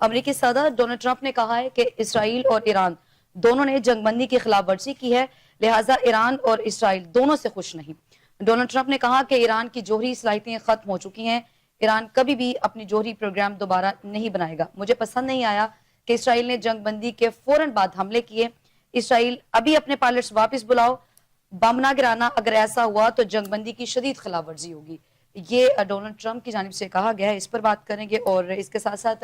امریکی صدر Donald Trump نے کہا ہے کہ اسرائیل اور ایران دونوں نے جنگ بندی کی خلاف ورزی کی ہے، لہٰذا ایران اور اسرائیل دونوں سے خوش نہیں۔ ڈونلڈ ٹرمپ نے کہا کہ ایران کی جوہری صلاحیتیں ختم ہو چکی ہیں، ایران کبھی بھی اپنی جوہری پروگرام دوبارہ نہیں بنائے گا۔ مجھے پسند نہیں آیا کہ اسرائیل نے جنگ بندی کے فوراً بعد حملے کیے۔ اسرائیل ابھی اپنے پائلٹس واپس بلاؤ، بم نہ گرانا، اگر ایسا ہوا تو جنگ بندی کی شدید خلاف ورزی ہوگی۔ یہ ڈونلڈ ٹرمپ کی جانب سے کہا گیا ہے، اس پر بات کریں گے۔ اور اس کے ساتھ ساتھ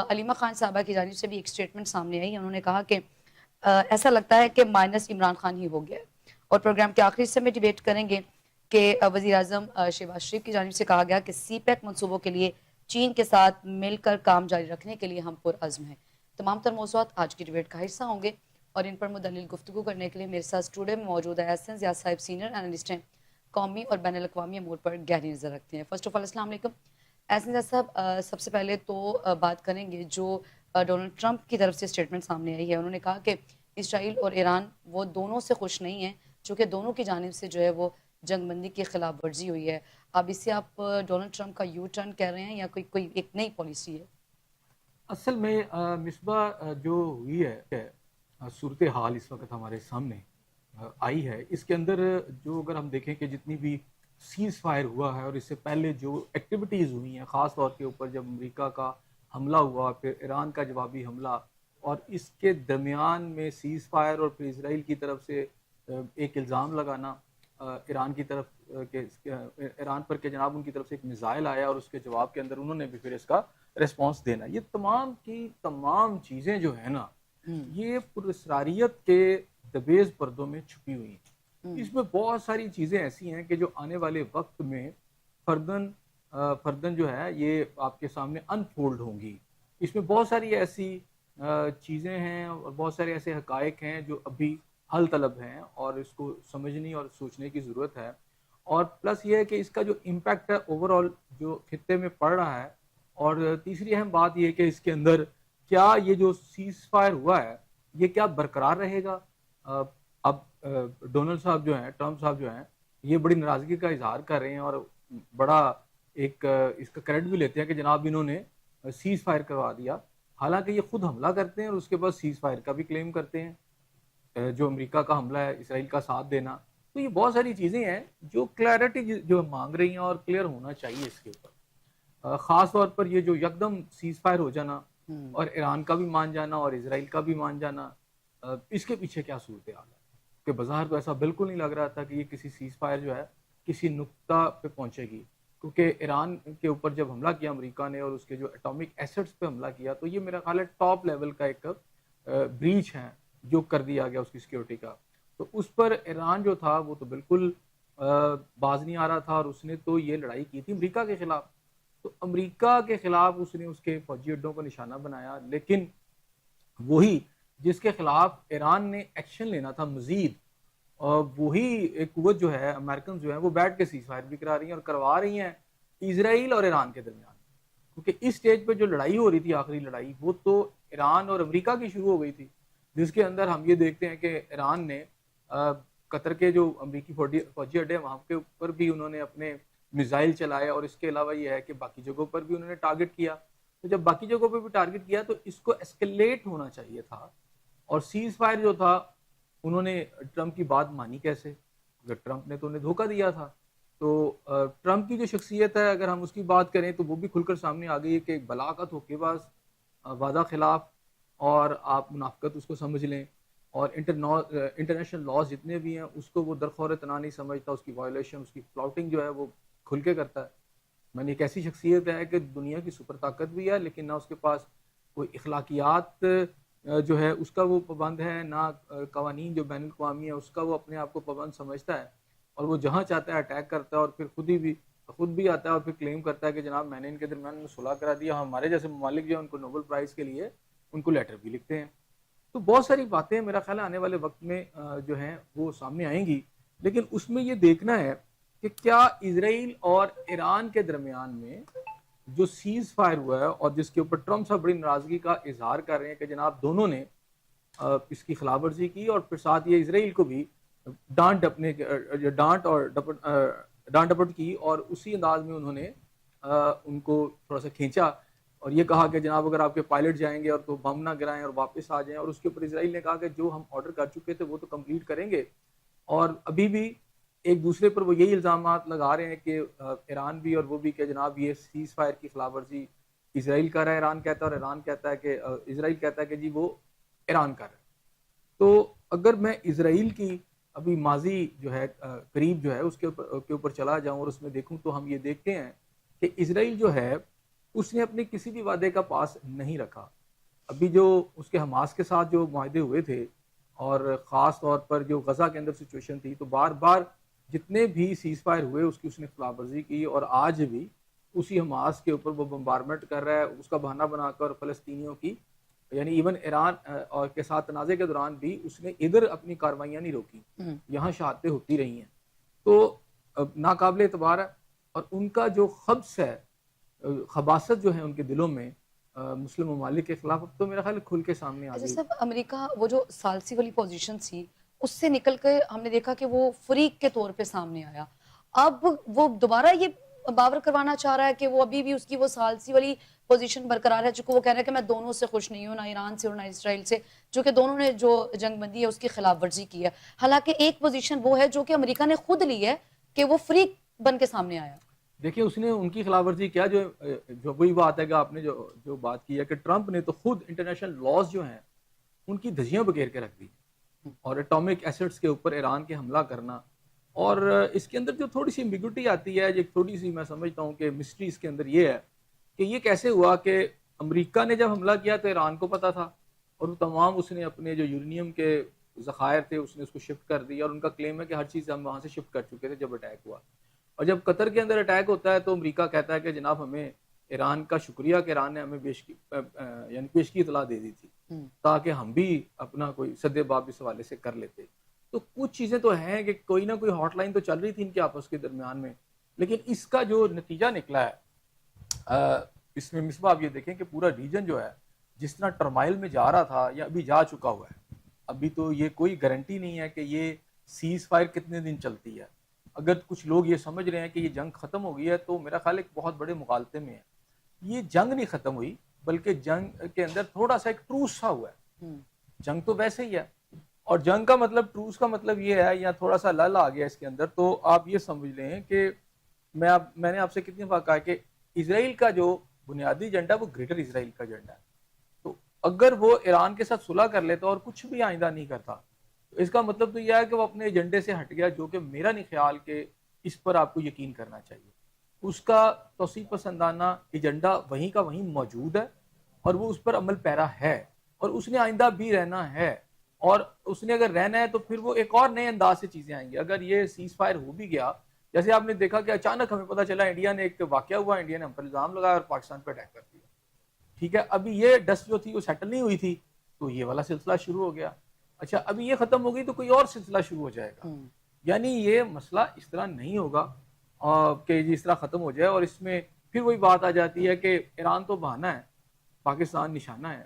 علیمہ خان صاحبہ کی جانب سے بھی ایک سٹیٹمنٹ سامنے آئی، انہوں نے کہا کہ ایسا لگتا ہے کہ مائنس عمران خان ہی ہو گیا۔ اور پروگرام کے آخری حصے میں ڈیبیٹ کریں گے کہ وزیر اعظم شہباز شریف کی جانب سے کہا گیا کہ سی پیک منصوبوں کے لیے چین کے ساتھ مل کر کام جاری رکھنے کے لیے ہم پرعزم ہیں۔ تمام تر موضوعات آج کی ڈیبیٹ کا حصہ ہوں گے اور ان پر مدلل گفتگو کرنے کے لیے میرے ساتھ اسٹوڈیو میں موجود ہے احسن زیاد صاحب، سینئر اینالسٹ ہیں، قومی اور بین الاقوامی امور پر گہری نظر رکھتے ہیں۔ فرسٹ آف آل السلام علیکم احسن زیاد صاحب، سب سے پہلے تو بات کریں گے جو ڈونلڈ ٹرمپ کی طرف سے اسٹیٹمنٹ سامنے آئی ہے۔ انہوں نے کہا کہ اسرائیل اور ایران وہ دونوں سے خوش نہیں ہیں، چونکہ دونوں کی جانب سے جو ہے وہ جنگ بندی کی خلاف ورزی ہوئی ہے۔ اب اس سے آپ ڈونلڈ ٹرمپ کا یو ٹرن کہہ رہے ہیں یا کوئی ایک نئی پالیسی ہے؟ اصل میں مصباح جو ہوئی ہے صورتحال اس وقت ہمارے سامنے آئی ہے، اس کے اندر جو اگر ہم دیکھیں کہ جتنی بھی سیز فائر ہوا ہے اور اس سے پہلے جو ایکٹیویٹیز ہوئی ہیں، خاص طور کے اوپر جب امریکہ کا حملہ ہوا، پھر ایران کا جوابی حملہ، اور اس کے درمیان میں سیز فائر اور پھر اسرائیل کی طرف سے ایک الزام لگانا ایران کی طرف ایران پر کہ جناب ان کی طرف سے ایک میزائل آیا اور اس کے جواب کے اندر انہوں نے بھی پھر اس کا ریسپانس دینا، یہ تمام کی تمام چیزیں جو ہے نا یہ پراسراریت کے دبیز پردوں میں چھپی ہوئی ہیں۔ اس میں بہت ساری چیزیں ایسی ہیں کہ جو آنے والے وقت میں فردن جو ہے یہ آپ کے سامنے انفولڈ ہوں گی۔ اس میں بہت ساری ایسی چیزیں ہیں اور بہت سارے ایسے حقائق ہیں جو ابھی حل طلب ہیں اور اس کو سمجھنے اور سوچنے کی ضرورت ہے۔ اور پلس یہ ہے کہ اس کا جو امپیکٹ ہے اوور آل جو خطے میں پڑ رہا ہے، اور تیسری اہم بات یہ کہ اس کے اندر کیا یہ جو سیز فائر ہوا ہے یہ کیا برقرار رہے گا۔ اب ڈونلڈ صاحب جو ہیں، ٹرمپ صاحب جو ہیں، یہ بڑی ناراضگی کا اظہار کر رہے ہیں اور بڑا ایک اس کا کریڈٹ بھی لیتے ہیں کہ جناب انہوں نے سیز فائر کروا دیا، حالانکہ یہ خود حملہ کرتے ہیں اور اس کے بعد سیز فائر کا بھی کلیم کرتے ہیں، جو امریکہ کا حملہ ہے اسرائیل کا ساتھ دینا۔ تو یہ بہت ساری چیزیں ہیں جو کلیئرٹی جو مانگ رہی ہیں اور کلیئر ہونا چاہیے اس کے اوپر، خاص طور پر یہ جو یکدم سیز فائر ہو جانا اور ایران کا بھی مان جانا اور اسرائیل کا بھی مان جانا، اس کے پیچھے کیا صورتحال ہے کہ بظاہر تو ایسا بالکل نہیں لگ رہا تھا کہ یہ کسی سیز فائر جو ہے کسی نقطہ پہ پہنچے گی، کیونکہ ایران کے اوپر جب حملہ کیا امریکہ نے اور اس کے جو اٹامک ایسٹس پہ حملہ کیا تو یہ میرا خیال ہے ٹاپ لیول کا ایک بریچ ہے جو کر دیا گیا اس کی سیکیورٹی کا۔ تو اس پر ایران جو تھا وہ تو بالکل باز نہیں آ رہا تھا اور اس نے تو یہ لڑائی کی تھی امریکہ کے خلاف، تو امریکہ کے خلاف اس نے اس کے فوجی اڈوں کو نشانہ بنایا، لیکن وہی جس کے خلاف ایران نے ایکشن لینا تھا مزید، وہی ایک قوت جو ہے امریکن جو ہے وہ بیٹھ کے سیز فائر بھی کرا رہی ہیں اور کروا رہی ہیں اسرائیل اور ایران کے درمیان، کیونکہ اس سٹیج پہ جو لڑائی ہو رہی تھی آخری لڑائی وہ تو ایران اور امریکہ کی شروع ہو گئی تھی، جس کے اندر ہم یہ دیکھتے ہیں کہ ایران نے قطر کے جو امریکی فوجی اڈے وہاں کے اوپر بھی انہوں نے اپنے میزائل چلائے، اور اس کے علاوہ یہ ہے کہ باقی جگہوں پر بھی انہوں نے ٹارگٹ کیا۔ تو جب باقی جگہوں پہ بھی ٹارگٹ کیا تو اس کو ایسکیلیٹ ہونا چاہیے تھا، اور سیز فائر جو تھا انہوں نے ٹرمپ کی بات مانی کیسے، اگر ٹرمپ نے تو انہیں دھوکہ دیا تھا۔ تو ٹرمپ کی جو شخصیت ہے اگر ہم اس کی بات کریں تو وہ بھی کھل کر سامنے آ گئی ہے کہ ایک بلاغت دھوکے باز، وعدہ خلاف، اور آپ منافقت اس کو سمجھ لیں، اور انٹرنیشنل لاز جتنے بھی ہیں اس کو وہ درخور تنہا نہیں سمجھتا، اس کی وائلیشن، اس کی فلاؤٹنگ جو ہے وہ کھل کے کرتا ہے۔ میں نے ایک ایسی شخصیت ہے کہ دنیا کی سپر طاقت بھی ہے لیکن نہ اس کے پاس کوئی اخلاقیات جو ہے اس کا وہ پابند ہے، نہ قوانین جو بین الاقوامی ہیں اس کا وہ اپنے آپ کو پابند سمجھتا ہے، اور وہ جہاں چاہتا ہے اٹیک کرتا ہے، اور پھر خود بھی آتا ہے اور پھر کلیم کرتا ہے کہ جناب میں نے ان کے درمیان میں صلح کرا دیا۔ ہمارے جیسے ممالک جو ہیں ان کو نوبل پرائز کے لیے ان کو لیٹر بھی لکھتے ہیں۔ تو بہت ساری باتیں میرا خیال ہے آنے والے وقت میں جو ہیں وہ سامنے آئیں گی، لیکن اس میں یہ دیکھنا ہے کہ کیا اسرائیل اور ایران کے درمیان میں جو سیز فائر ہوا ہے اور جس کے اوپر ٹرمپ صاحب بڑی ناراضگی کا اظہار کر رہے ہیں کہ جناب دونوں نے اس کی خلاف ورزی کی، اور پھر ساتھ یہ اسرائیل کو بھی ڈانٹ ڈپٹ کی، اور اسی انداز میں انہوں نے ان کو تھوڑا سا کھینچا، اور یہ کہا کہ جناب اگر آپ کے پائلٹ جائیں گے اور تو بم نہ گرائیں اور واپس آ جائیں، اور اس کے اوپر اسرائیل نے کہا کہ جو ہم آرڈر کر چکے تھے وہ تو کمپلیٹ کریں گے، اور ابھی بھی ایک دوسرے پر وہ یہی الزامات لگا رہے ہیں کہ ایران بھی اور وہ بھی کہ جناب یہ سیز فائر کی خلاف ورزی اسرائیل کر رہا ہے، ایران کہتا ہے، اور ایران کہتا ہے کہ اسرائیل کہتا ہے کہ جی وہ ایران کر رہا ہے۔ تو اگر میں اسرائیل کی ابھی ماضی جو ہے قریب جو ہے اس کے اوپر چلا جاؤں اور اس میں دیکھوں تو ہم یہ دیکھتے ہیں کہ اسرائیل جو ہے اس نے اپنے کسی بھی وعدے کا پاس نہیں رکھا۔ ابھی جو اس کے حماس کے ساتھ جو معاہدے ہوئے تھے، اور خاص طور پر جو غزہ کے اندر سچویشن تھی، تو بار بار جتنے بھی سیز فائر ہوئے اس نے خلاف ورزی کی، اور آج بھی اسی حماس کے اوپر وہ بمبارمنٹ کر رہا ہے، اس کا بہانہ بنا کر فلسطینیوں کی، یعنی ایون ایران اور کے ساتھ تنازع کے دوران بھی اس نے ادھر اپنی کاروائیاں نہیں روکی، یہاں شہادتیں ہوتی رہی ہیں۔ تو ناقابل اعتبار ہے، اور ان کا جو خبث ہے، خباثت جو ہے ان کے دلوں میں مسلم ممالک کے خلاف، اب تو میرا خیال کھل کے سامنے آ گئی۔ جیسے امریکہ وہ جو ثالثی والی پوزیشن تھی اس سے نکل کے ہم نے دیکھا کہ وہ فریق کے طور پہ سامنے آیا، اب وہ دوبارہ یہ باور کروانا چاہ رہا ہے کہ وہ ابھی بھی اس کی وہ ثالثی والی پوزیشن برقرار ہے، چونکہ وہ کہہ رہا ہے کہ میں دونوں سے خوش نہیں ہوں، نہ ایران سے اور نہ اسرائیل سے، جو کہ دونوں نے جو جنگ بندی ہے اس کی خلاف ورزی کی ہے۔ حالانکہ ایک پوزیشن وہ ہے جو کہ امریکہ نے خود لی ہے کہ وہ فریق بن کے سامنے آیا۔ دیکھیں اس نے ان کی خلاف ورزی کیا، جو وہی بات ہے کہ آپ نے جو بات کی ہے کہ ٹرمپ نے تو خود انٹرنیشنل لاز جو ہیں ان کی دھجیاں بکیر کے رکھ دی، اور اٹامک ایسٹس کے اوپر ایران کے حملہ کرنا، اور اس کے اندر جو تھوڑی سی ایمبیگوٹی آتی ہے، جو تھوڑی سی میں سمجھتا ہوں کہ مسٹری اس کے اندر یہ ہے کہ یہ کیسے ہوا کہ امریکہ نے جب حملہ کیا تو ایران کو پتا تھا، اور وہ تمام اس نے اپنے جو یورینیم کے ذخائر تھے اس نے اس کو شفٹ کر دیا، اور ان کا کلیم ہے کہ ہر چیز ہم وہاں سے شفٹ کر چکے تھے جب اٹیک ہوا۔ اور جب قطر کے اندر اٹیک ہوتا ہے تو امریکہ کہتا ہے کہ جناب ہمیں ایران کا شکریہ کہ ایران نے ہمیں پیشگی اطلاع دے دی تھی تاکہ ہم بھی اپنا کوئی سد باب اس حوالے سے کر لیتے۔ تو کچھ چیزیں تو ہیں کہ کوئی نہ کوئی ہاٹ لائن تو چل رہی تھی ان کے آپس کے درمیان میں، لیکن اس کا جو نتیجہ نکلا ہے اس میں مصباح آپ یہ دیکھیں کہ پورا ریجن جو ہے جس طرح ٹرمائل میں جا رہا تھا یا ابھی جا چکا ہوا ہے، ابھی تو یہ کوئی گارنٹی نہیں ہے کہ یہ سیز فائر کتنے دن چلتی ہے۔ اگر کچھ لوگ یہ سمجھ رہے ہیں کہ یہ جنگ ختم ہو گئی ہے تو میرا خیال ایک بہت بڑے مغالطے میں ہے۔ یہ جنگ نہیں ختم ہوئی، بلکہ جنگ کے اندر تھوڑا سا ایک ٹروس سا ہوا ہے۔ جنگ تو ویسے ہی ہے، اور جنگ کا مطلب، ٹروس کا مطلب یہ ہے یا تھوڑا سا لل آ گیا اس کے اندر، تو آپ یہ سمجھ لیں کہ میں نے آپ سے کتنی بار کہا کہ اسرائیل کا جو بنیادی ایجنڈا وہ گریٹر اسرائیل کا ایجنڈا ہے۔ تو اگر وہ ایران کے ساتھ صلح کر لیتا اور کچھ بھی آئندہ نہیں کرتا، تو اس کا مطلب تو یہ ہے کہ وہ اپنے ایجنڈے سے ہٹ گیا، جو کہ میرا نہیں خیال کہ اس پر آپ کو یقین کرنا چاہیے۔ اس کا توسیع پسندانہ ایجنڈا وہیں کا وہیں موجود ہے، اور وہ اس پر عمل پیرا ہے، اور اس نے آئندہ بھی رہنا ہے، اور اس نے اگر رہنا ہے تو پھر وہ ایک اور نئے انداز سے چیزیں آئیں گی۔ اگر یہ سیز فائر ہو بھی گیا، جیسے آپ نے دیکھا کہ اچانک ہمیں پتہ چلا انڈیا نے ایک واقعہ ہوا، انڈیا نے ہم پر الزام لگایا اور پاکستان پہ اٹیک کر دیا، ٹھیک ہے، ابھی یہ ڈسٹ جو تھی وہ سیٹل نہیں ہوئی تھی، تو یہ والا سلسلہ شروع ہو گیا۔ اچھا ابھی یہ ختم ہو گئی تو کوئی اور سلسلہ شروع ہو جائے گا۔ یعنی یہ مسئلہ اس طرح نہیں ہوگا کہ اس طرح ختم ہو جائے، اور اس میں پھر وہی بات آ جاتی ہے کہ ایران تو بہانہ ہے، پاکستان نشانہ ہے،